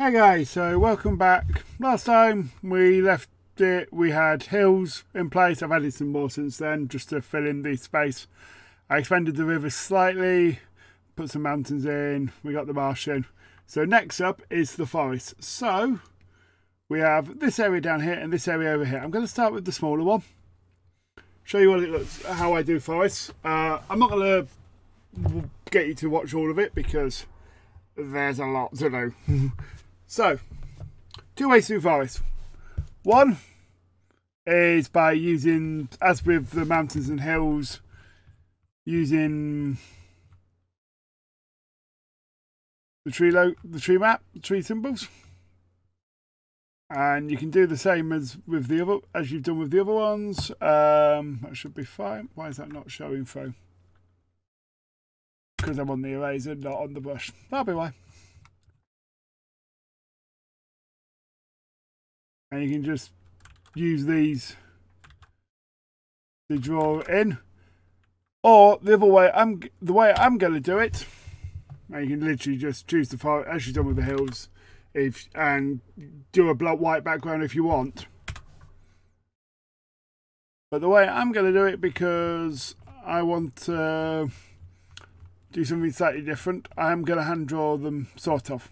Hey guys, so welcome back. Last time we left it, we had hills in place. I've added some more since then just to fill in the space. I expanded the river slightly, put some mountains in, we got the marsh in. So next up is the forest. So we have this area down here and this area over here. I'm going to start with the smaller one. Show you what it looks, how I do forests. I'm not going to get you to watch all of it because there's a lot to do. So, two ways to do forest. One is by using, as with the mountains and hills, using the tree map, the tree symbols. And you can do the same as with the other, as you've done with the other ones. That should be fine. Why is that not showing through? Because I'm on the eraser, not on the brush. That'll be why. And you can just use these to draw it in, or the other way, the way I'm going to do it. And you can literally just choose the file as you've done with the hills, and do a white background if you want. But the way I'm going to do it, because I want to do something slightly different, I'm going to hand draw them, sort of.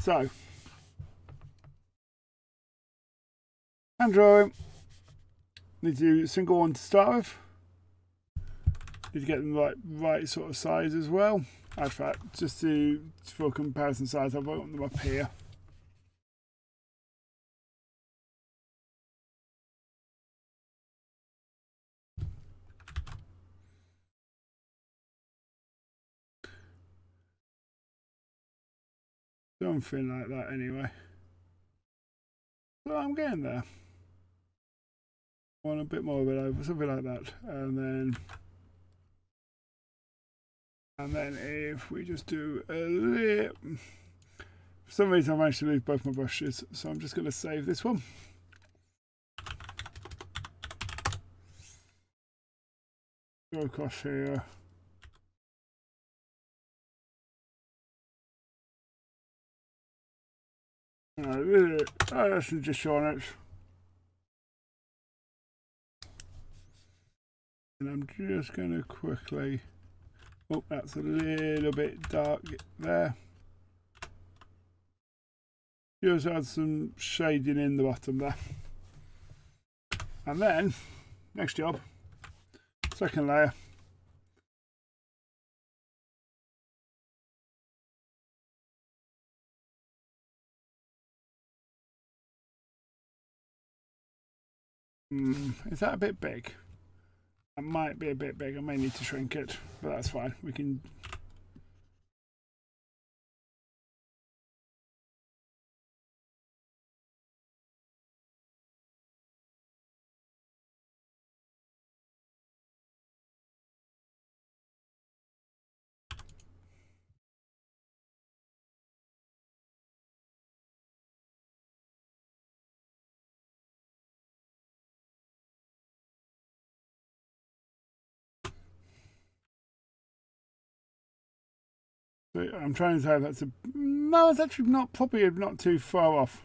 So, hand drawing. Need to do a single one to start with. Need to get them right sort of size as well. In fact, just for comparison size, I've got them up here. Something like that anyway. So I'm getting there. I want a bit more of it over, something like that. And then if we just do a little... For some reason I managed to lose both my brushes, so I'm just going to save this one. Go across here. That's just showing it. And I'm just going to quickly... Oh, that's a little bit dark there. Just add some shading in the bottom there. And then, next job, second layer. Is that a bit big? That might be a bit big. I may need to shrink it, but that's fine. We can... I'm trying to say that's a... No, it's actually not, probably not too far off.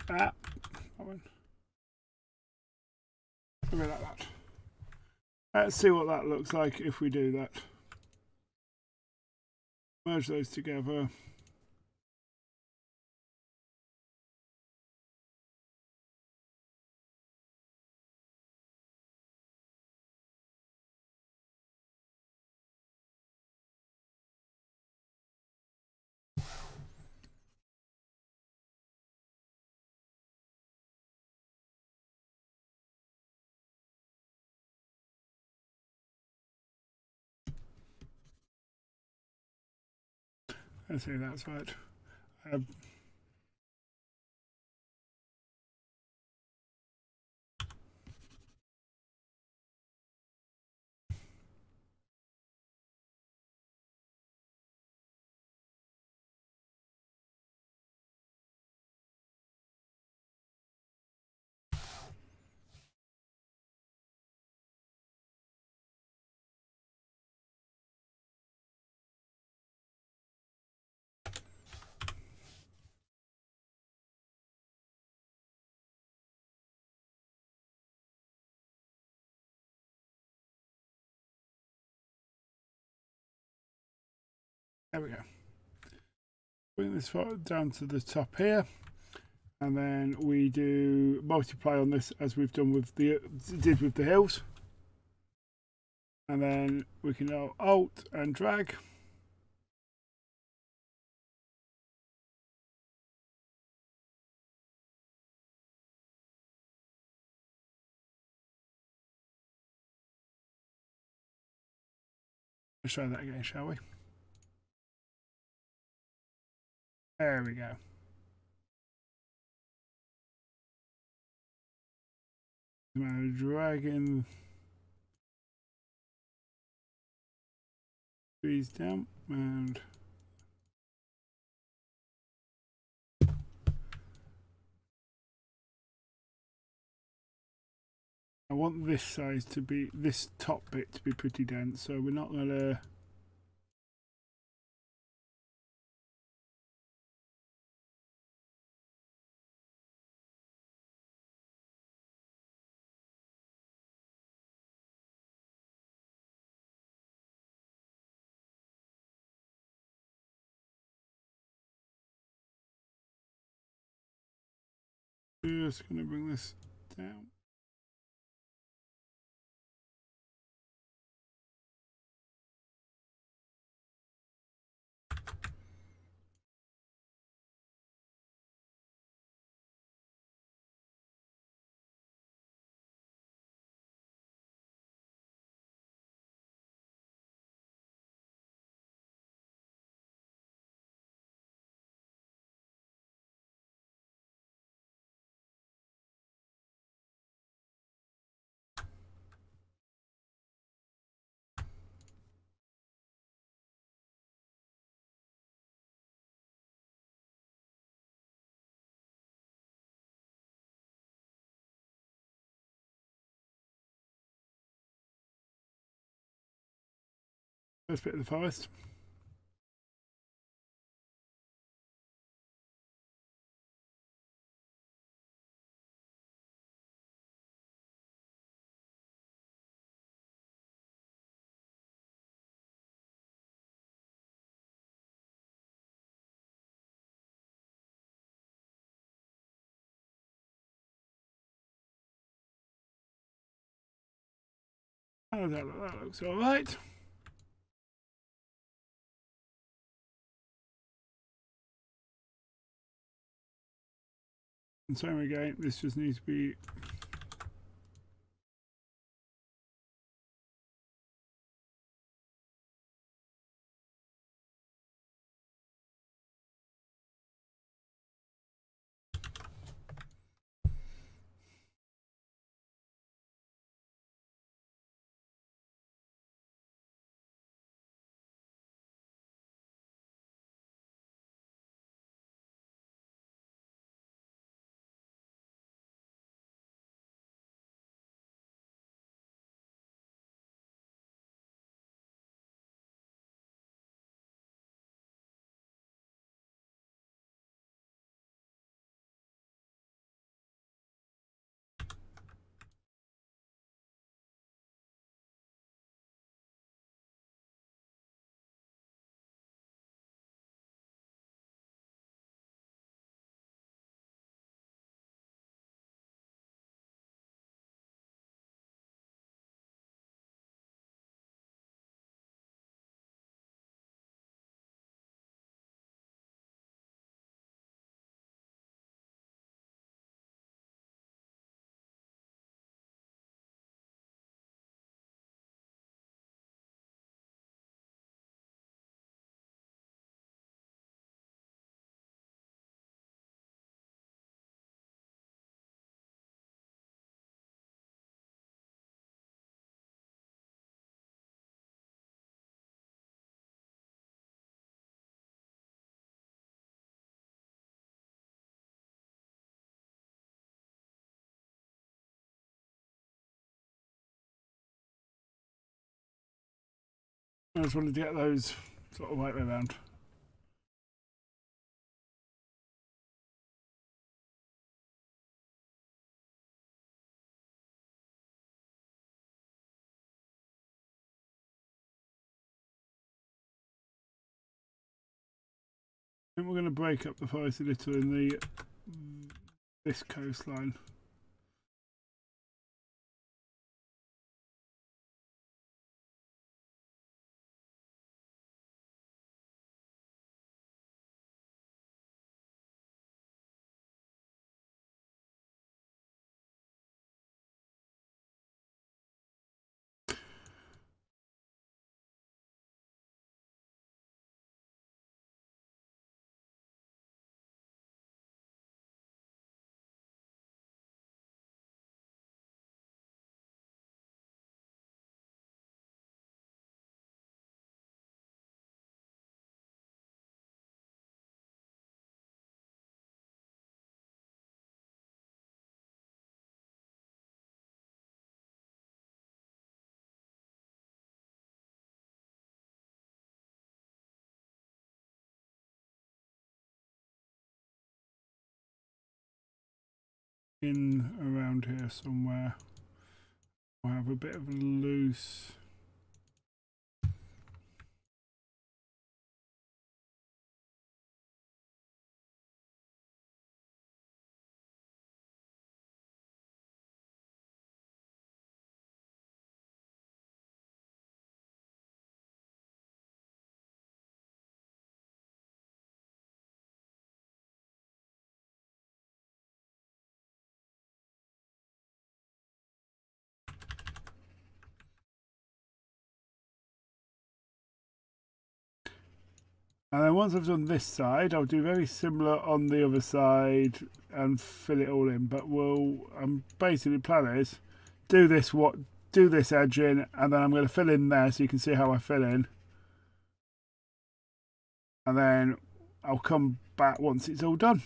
That one. Something like that. Let's see what that looks like if we do that. Merge those together. Let's see if that's right. There we go. Bring this down to the top here, and then we do multiply on this as we've done with the hills, and then we can now Alt and drag. Let's try that again, shall we? There we go. Now dragging these down, and I want this size to be, this top bit to be pretty dense, so we're not going to just going to bring this down. First bit of the forest. Oh, that looks all right. And same again, this just needs to be I just wanted to get those sort of right way around. I think we're going to break up the forest a little in this coastline. In around here somewhere, we'll have a bit of a loose. And then once I've done this side, I'll do very similar on the other side and fill it all in. But basically plan is do this edge in, and then I'm going to fill in there so you can see how I fill in. And then I'll come back once it's all done.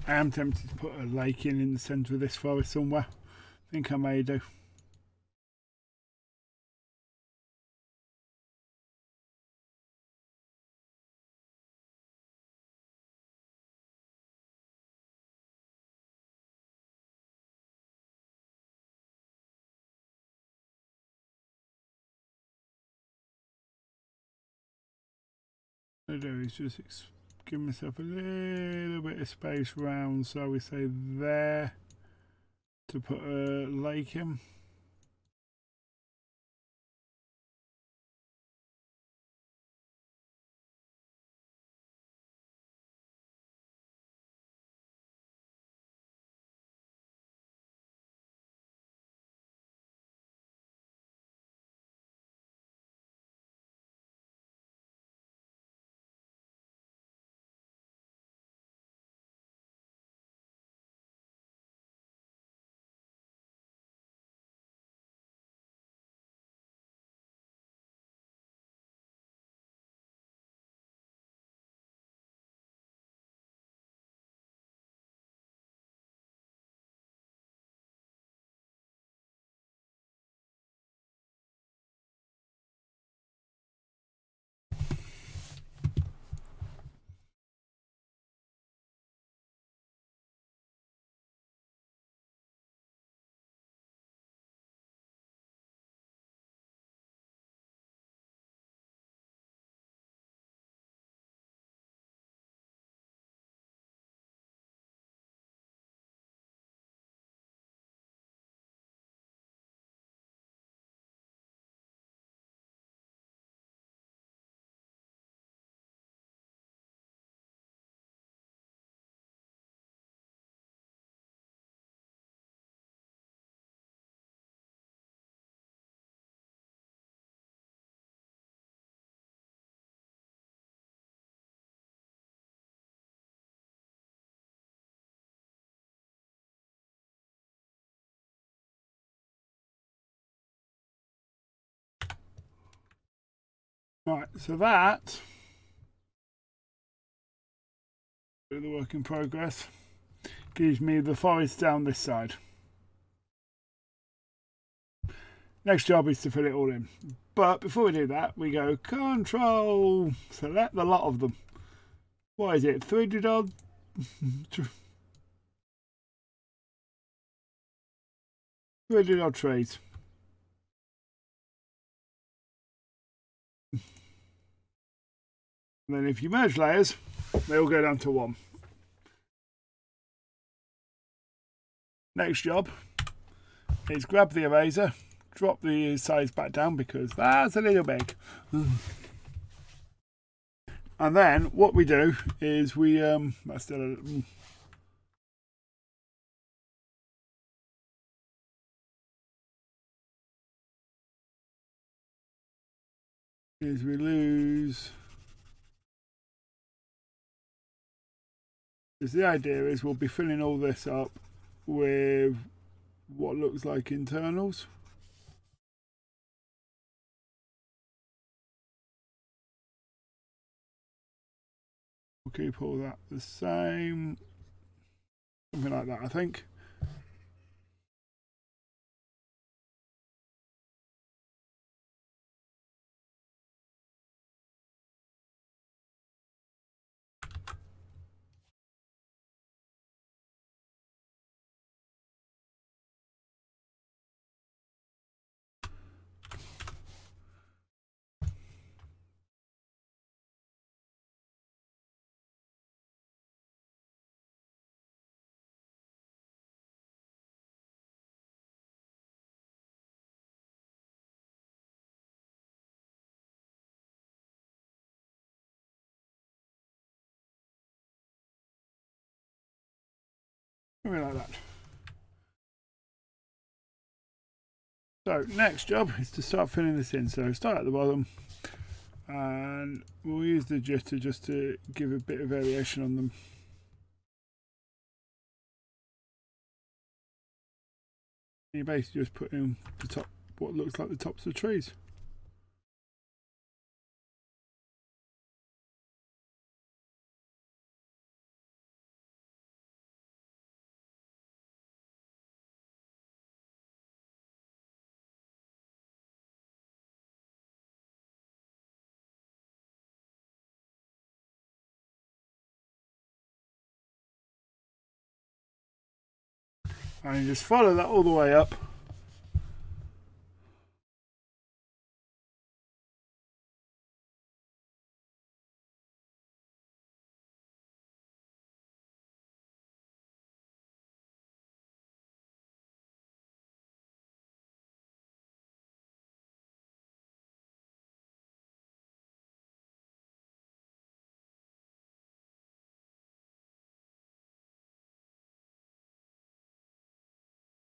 I am tempted to put a lake in the centre of this forest somewhere. I think I may do. What I do is just give myself a little bit of space round, so we say there, to put a lake in. Right, so that, the work in progress, gives me the forest down this side. Next job is to fill it all in. But before we do that, we go Control, select the lot of them. What is it, 300 odd? 300 odd trees. And then if you merge layers, they all go down to 1. Next job is grab the eraser, drop the size back down because that's a little big. And then what we do is we that's still a, is we lose. Because the idea is we'll be filling all this up with what looks like internals. We'll keep all that the same. Something like that, I think. Something like that. So next job is to start filling this in. So start at the bottom and we'll use the jitter just to give a bit of variation on them. You basically just put in the top, what looks like the tops of trees. and just follow that all the way up.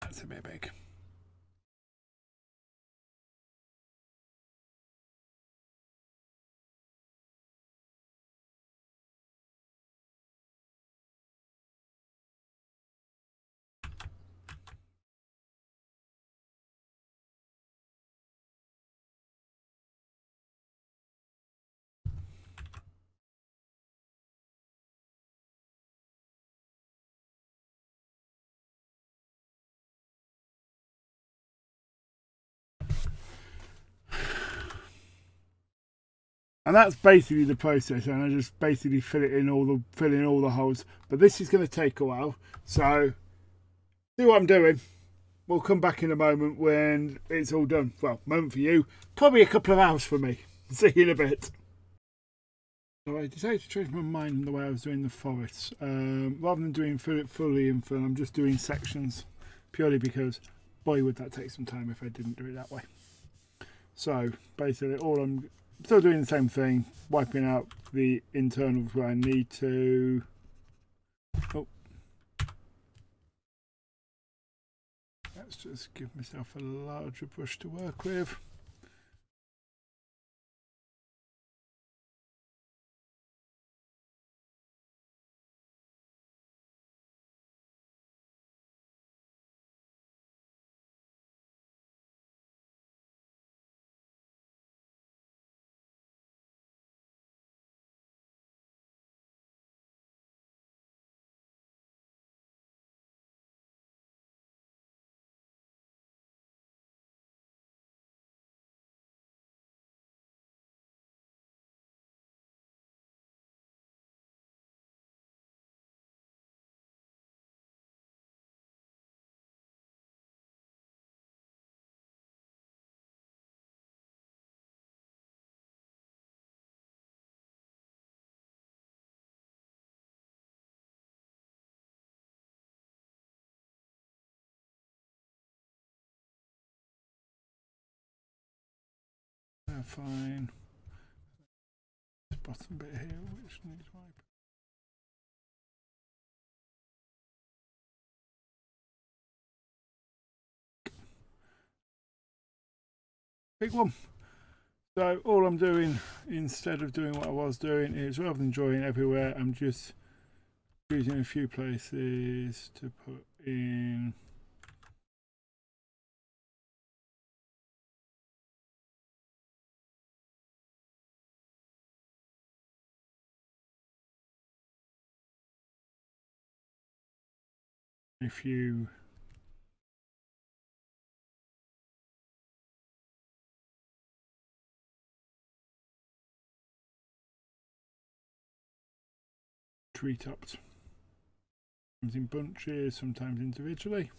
That's a bit big. And that's basically the process, and I just basically fill in all the holes. But this is going to take a while, so see what I'm doing. We'll come back in a moment when it's all done. Well, moment for you, probably a couple of hours for me. See you in a bit. So I decided to change my mind on the way I was doing the forests. Rather than doing fully in fill, I'm just doing sections, purely because boy would that take some time if I didn't do it that way. So basically I'm still doing the same thing, wiping out the internals where I need to. Oh. Let's just give myself a larger brush to work with. Fine. This bottom bit here, which needs wiping. Big one. So all I'm doing, instead of doing what I was doing, is rather than drawing everywhere, I'm just using a few places to put in a few treetops. Sometimes in bunches, sometimes individually.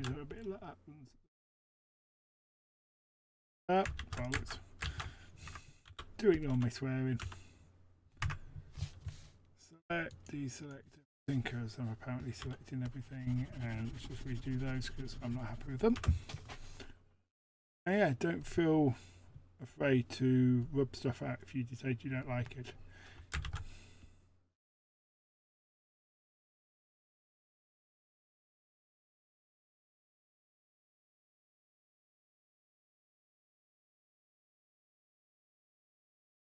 A bit of that bollocks. Do ignore my swearing. Select, deselect everything because I'm apparently selecting everything, and let's just redo those because I'm not happy with them. And yeah, don't feel afraid to rub stuff out if you decide you don't like it.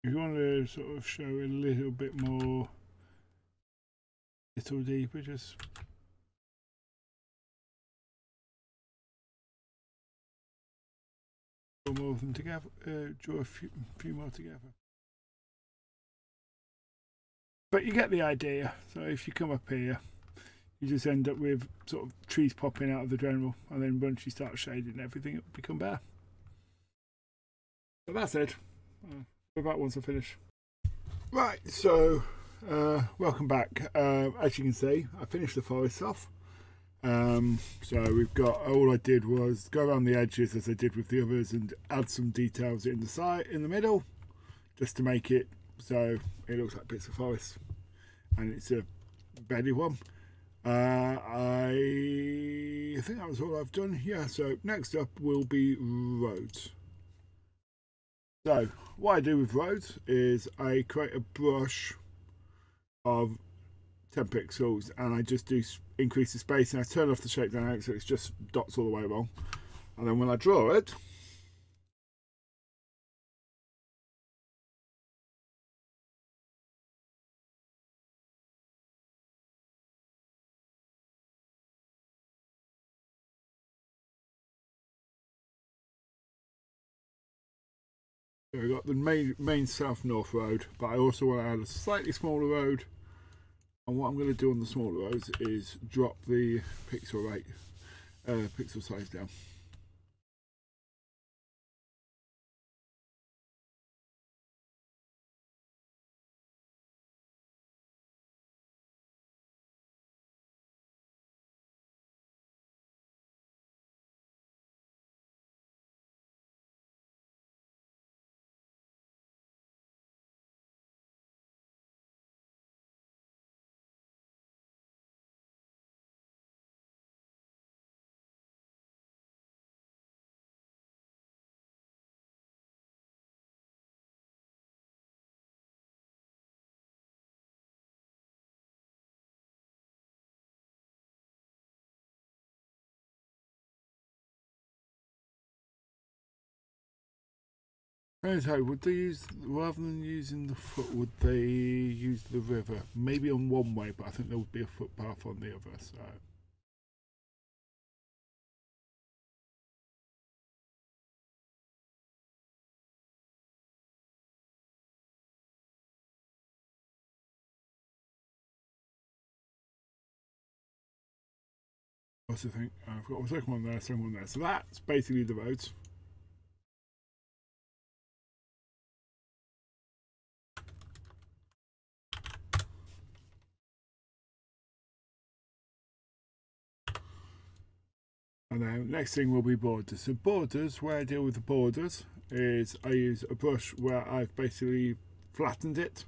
If you want to sort of show a little bit more, little deeper, just Draw more of them together. Draw a few more together. But you get the idea. So if you come up here, you just end up with sort of trees popping out of the general, and then once you start shading everything, it will become bare. But that's it. We're back once I finish. Right, so welcome back. As you can see, I finished the forest off. So we've got, all I did was go around the edges as I did with the others and add some details in the side, in the middle, just to make it so it looks like bits of forest, and it's a bedded one. I think that was all I've done. Yeah, so next up will be roads. So what I do with roads is I create a brush of 10 pixels and I just do increase the space, and I turn off the shape dynamic so it's just dots all the way along, and then when I draw it, so we've got the main south-north road, but I also want to add a slightly smaller road, and what I'm going to do on the smaller roads is drop the pixel rate, pixel size down. So would they use, rather than using the foot, would they use the river? Maybe on one way, but I think there would be a footpath on the other. So I also think I've got a second one there, second one there. So that's basically the roads. And then next thing will be borders. So borders, where I deal with the borders is I use a brush where I've basically flattened it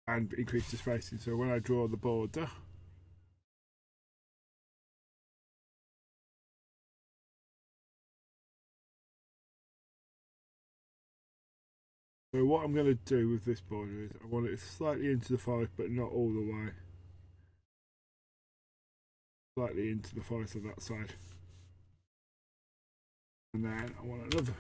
and increased the spacing. So when I draw the border, so what I'm going to do with this border is I want it slightly into the forest, but not all the way. Slightly into the forest on that side. And then I want another.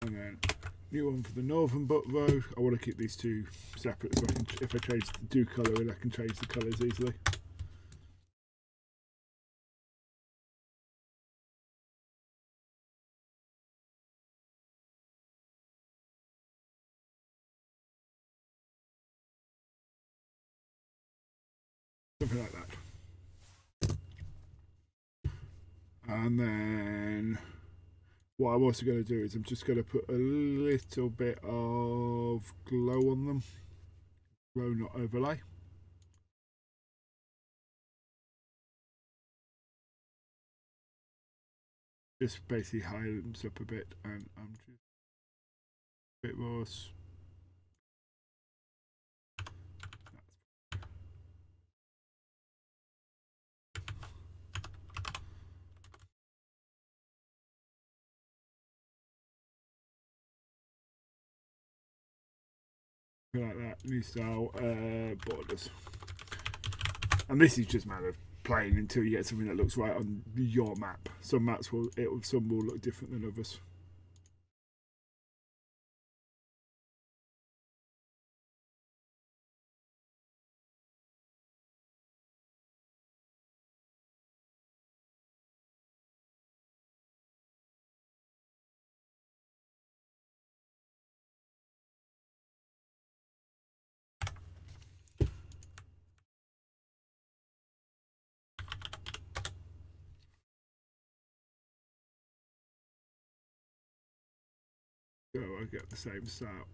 And then new one for the northern road. I want to keep these two separate so I can, if I change do colouring, I can change the colours easily. Something like that. And then what I'm also going to do is I'm just going to put a little bit of glow on them. Glow, not overlay. Just basically highlight them up a bit, and I'm just a bit more. Like that, new style borders. And this is just a matter of playing until you get something that looks right on your map. Some maps will look different than others. So I get the same start.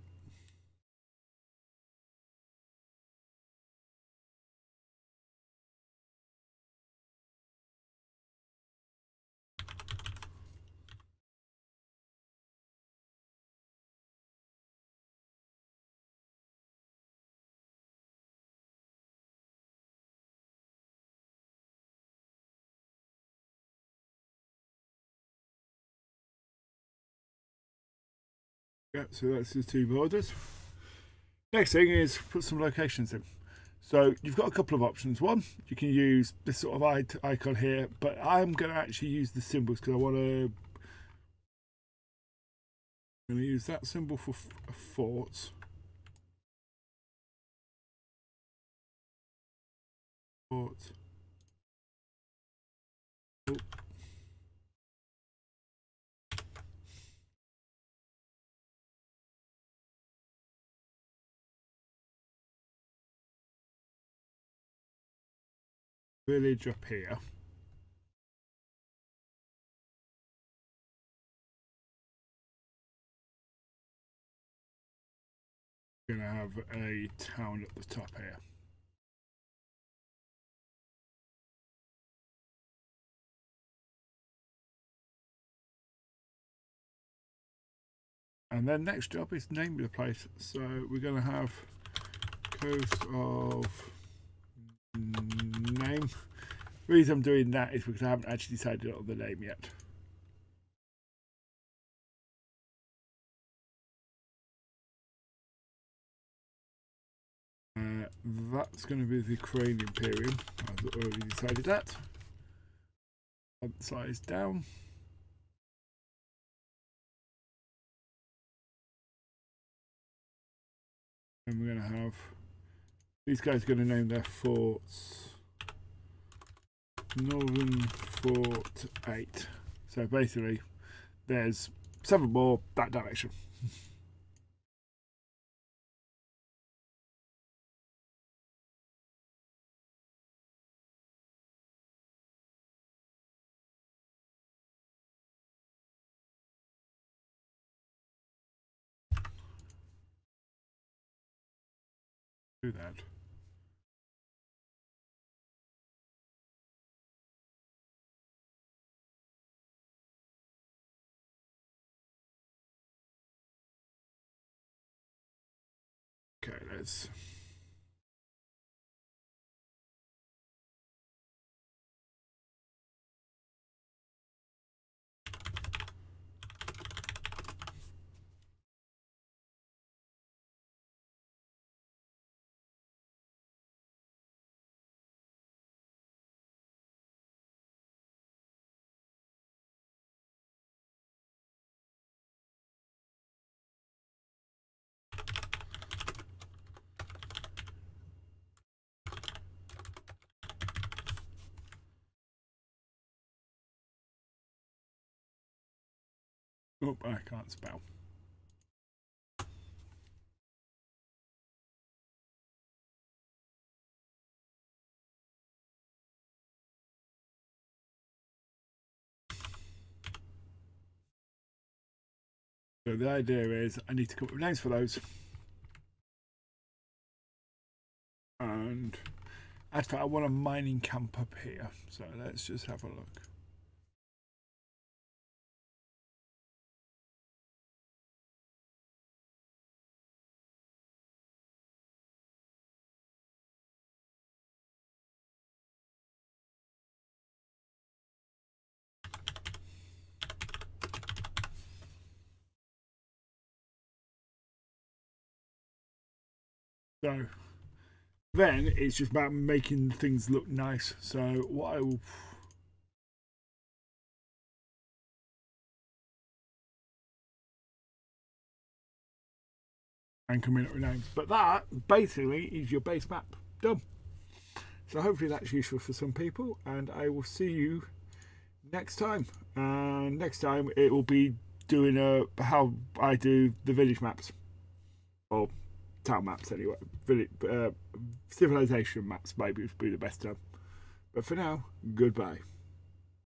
Yeah, so that's the two borders. Next thing is put some locations in. So you've got a couple of options. One, you can use this sort of icon here, but I'm going to actually use the symbols because I'm going to use that symbol for forts. Fort. Oh. Village up here. Going to have a town at the top here. And then next job is name the place. So we're going to have coast of name. The reason I'm doing that is because I haven't actually decided on the name yet. That's going to be the Ukrainian Imperium. I've already decided that. Font size down. And we're going to have these guys are going to name their forts Northern Fort 8. So basically there's 7 more that direction. Do that. Okay, let's oh, I can't spell. So the idea is I need to come up with names for those. And actually I want a mining camp up here. So let's just have a look. So then it's just about making things look nice. So what I will and coming up with names, but that basically is your base map done. So hopefully that's useful for some people, and I will see you next time. And next time it will be doing how I do the village maps, or town maps anyway. Village, civilization maps maybe would be the best time. But for now, goodbye.